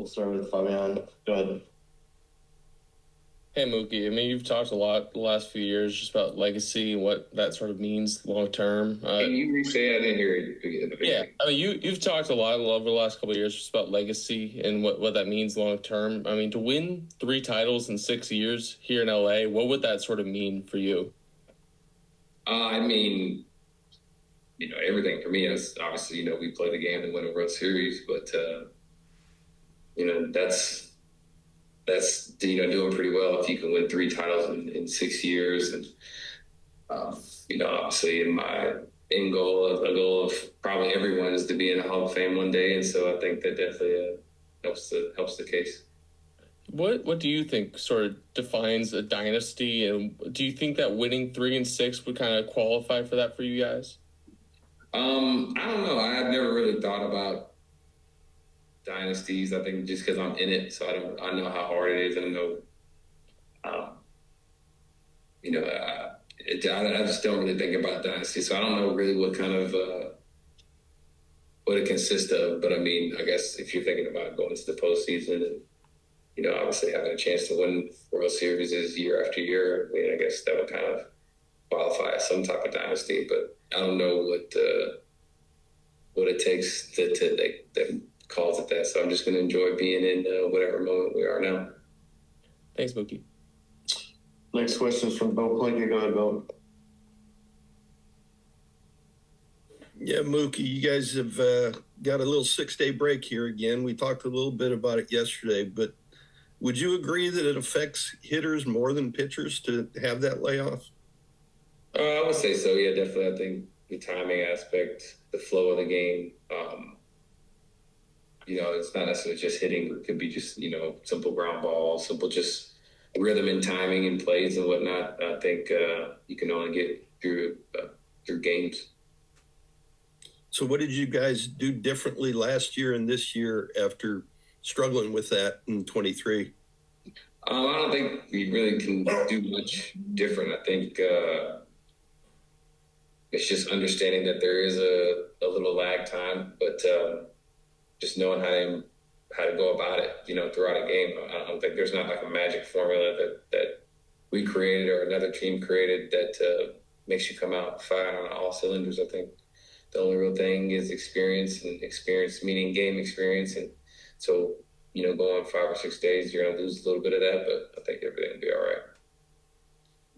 We'll start with Fabian. Go ahead. Hey, Mookie. I mean, you've talked a lot the last few years just about legacy and what that sort of means long term. Can you re-say? I didn't hear you again. Yeah, I mean, you've talked a lot over the last couple of years just about legacy and what that means long term. I mean, to win 3 titles in 6 years here in LA, what would that sort of mean for you? I mean, everything for me is obviously, we play the game to win a World Series, but that's doing pretty well if you can win 3 titles in 6 years. And obviously my end goal, a goal of probably everyone, is to be in the Hall of Fame one day, and so I think that definitely helps the case. What do you think sort of defines a dynasty, and do you think that winning 3 and 6 would kind of qualify for that for you guys? I don't know. I've never really thought about dynasties. I think just because I'm in it, so I know how hard it is, and I know, I just don't really think about dynasty, so I don't know really what kind of what it consists of. But I mean, I guess if you're thinking about going to the postseason and obviously having a chance to win World Series year after year, I mean, I guess that would kind of qualify as some type of dynasty. But I don't know what it takes that calls it that. So I'm just going to enjoy being in whatever moment we are now. Thanks, Mookie. Next question is from Bill Plinkett. Go ahead, Bill. Yeah, Mookie, you guys have got a little 6-day break here again. We talked a little bit about it yesterday, but would you agree that it affects hitters more than pitchers to have that layoff? I would say so, yeah, definitely. I think the timing aspect, the flow of the game, it's not necessarily just hitting. It could be just, simple ground balls, simple just rhythm and timing and plays and whatnot. I think you can only get through games. So what did you guys do differently last year and this year after struggling with that in 23? I don't think we really can do much different. I think it's just understanding that there is a little lag time, but just knowing how to go about it, throughout a game. I don't think there's not like a magic formula that we created or another team created that makes you come out firing on all cylinders. I think the only real thing is experience, and experience meaning game experience. And so, going 5 or 6 days, you're going to lose a little bit of that, but I think everything will be all right.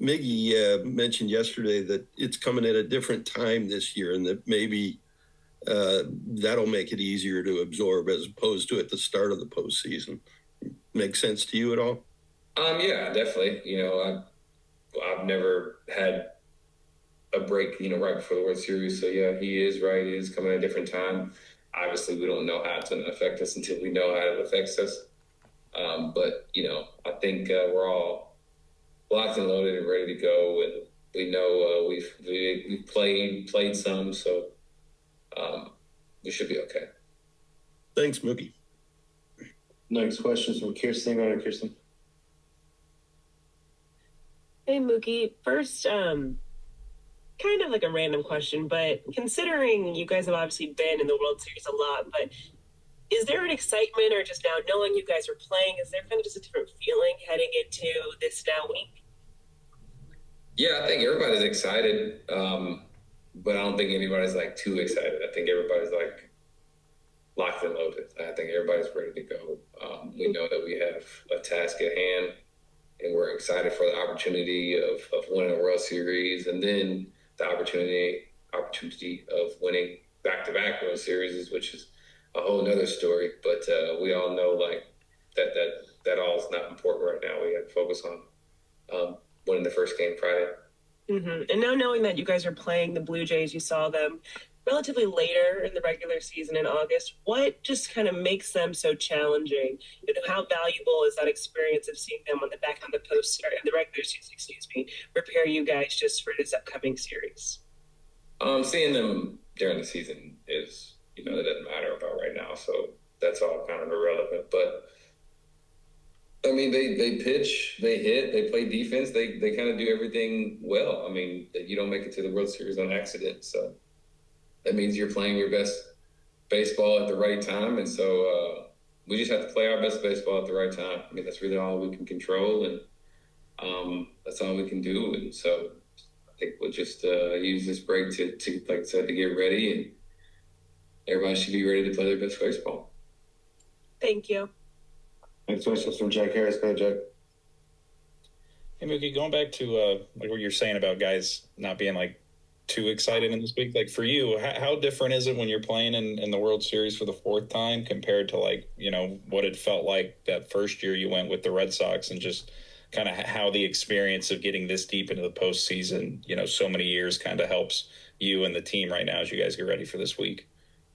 Miggy mentioned yesterday that it's coming at a different time this year, and that maybe that'll make it easier to absorb as opposed to at the start of the postseason. Make sense to you at all? Yeah, definitely. I've never had a break, right before the World Series. So yeah, he is right. It is coming at a different time. Obviously, we don't know how it's going to affect us until we know how it affects us. But I think we're all locked and loaded and ready to go, and we know we've played some, so we should be okay. Thanks, Mookie. Next question is from Kirsten. Go ahead, Kirsten. Hey, Mookie. First, kind of like a random question, but considering you guys have obviously been in the World Series a lot, but is there an excitement, or just now knowing you guys are playing, is there kind of just a different feeling heading into this now week? Yeah, I think everybody's excited, but I don't think anybody's like too excited. I think everybody's like locked and loaded. I think everybody's ready to go. We know that we have a task at hand, and we're excited for the opportunity of winning a World Series, and then the opportunity of winning back-to-back World Series, which is a whole nother story. But we all know like that all is not important right now. We have to focus on winning the first game Friday. Mm-hmm. And now knowing that you guys are playing the Blue Jays, you saw them relatively later in the regular season in August. What just kind of makes them so challenging? How valuable is that experience of seeing them on the regular season, prepare you guys just for this upcoming series? Seeing them during the season is, it doesn't matter about right now. So that's all kind of irrelevant. But I mean, they pitch, they hit, they play defense, they kind of do everything well. I mean, you don't make it to the World Series on accident. So that means you're playing your best baseball at the right time. And so, we just have to play our best baseball at the right time. I mean, that's really all we can control, and that's all we can do. And so I think we'll just use this break to, like I said, to get ready, and everybody should be ready to play their best baseball. Thank you. Next question is from Jack Harris. Go ahead, Jack. Hey, Mookie, going back to like what you're saying about guys not being like too excited in this week, like for you, how different is it when you're playing in the World Series for the fourth time compared to like, you know, what it felt like that first year you went with the Red Sox, and just kind of how the experience of getting this deep into the postseason, you know, so many years kind of helps you and the team right now as you guys get ready for this week?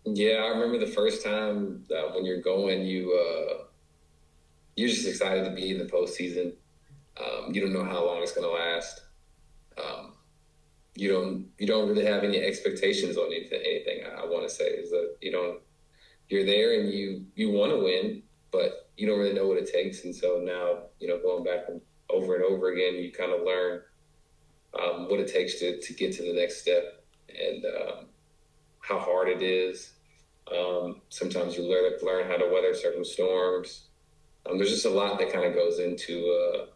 Yeah, I remember the first time when you're going, you're just excited to be in the postseason. You don't know how long it's going to last. You don't really have any expectations on anything. I want to say is that you're there and you want to win, but you don't really know what it takes. And so now, going back over and over again, you kind of learn what it takes to get to the next step, and how hard it is. Sometimes you learn how to weather certain storms. There's just a lot that kind of goes into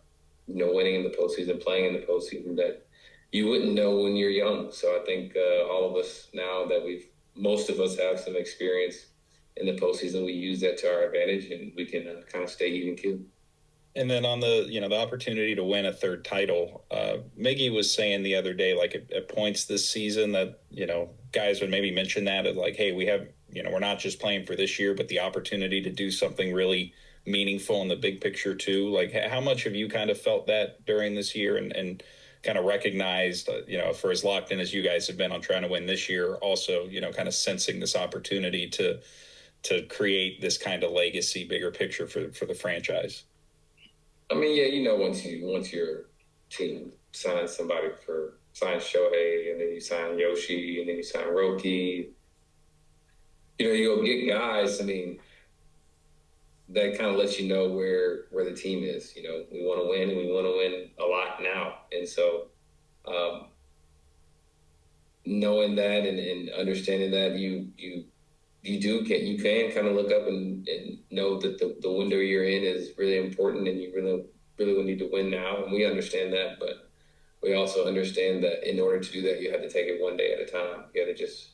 winning in the postseason, playing in the postseason, that you wouldn't know when you're young. So I think all of us now that most of us have some experience in the postseason, we use that to our advantage, and we can kind of stay even keel. And then on the, the opportunity to win a third title, Miggy was saying the other day, like at points this season that, guys would maybe mention that of like, hey, we have, we're not just playing for this year, but the opportunity to do something really meaningful in the big picture too. Like how much have you kind of felt that during this year, and kind of recognized, for as locked in as you guys have been on trying to win this year, also, kind of sensing this opportunity to create this kind of legacy, bigger picture for the franchise? I mean, yeah, once your team signs Shohei, and then you sign Yoshi, and then you sign Roki, you go get guys. I mean, that kind of lets you know where the team is. We want to win, and we want to win a lot now. And so, knowing that and understanding that, you can kind of look up and know that the window you're in is really important, and you really will need to win now. And we understand that, but we also understand that in order to do that, you have to take it one day at a time. You got to just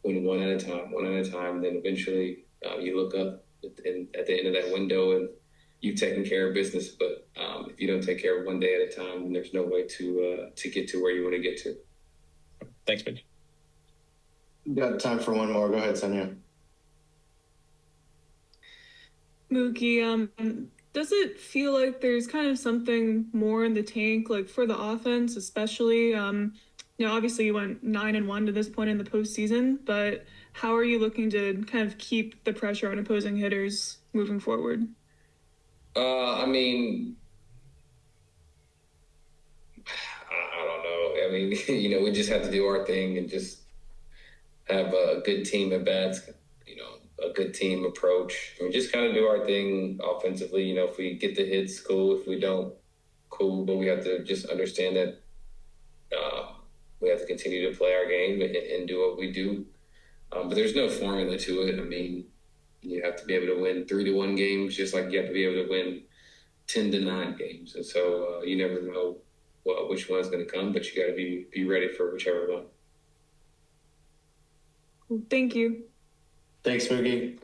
win one at a time. And then eventually you look up at the end of that window, and you've taken care of business. But if you don't take care of one day at a time, then there's no way to get to where you want to get to. Thanks, Mitch. Got time for one more. Go ahead, Sonia. Mookie, does it feel like there's kind of something more in the tank, like for the offense, especially? Obviously you went 9-1 to this point in the postseason, but how are you looking to kind of keep the pressure on opposing hitters moving forward? I mean, I don't know. I mean, we just have to do our thing and just have a good team at bats, a good team approach. I mean, just kind of do our thing offensively. If we get the hits, cool. If we don't, cool. But we have to just understand that we have to continue to play our game and do what we do. But there's no formula to it. I mean, you have to be able to win 3-1 games, just like you have to be able to win 10-9 games. And so you never know which one's going to come, but you got to be ready for whichever one. Thank you. Thanks, Mookie.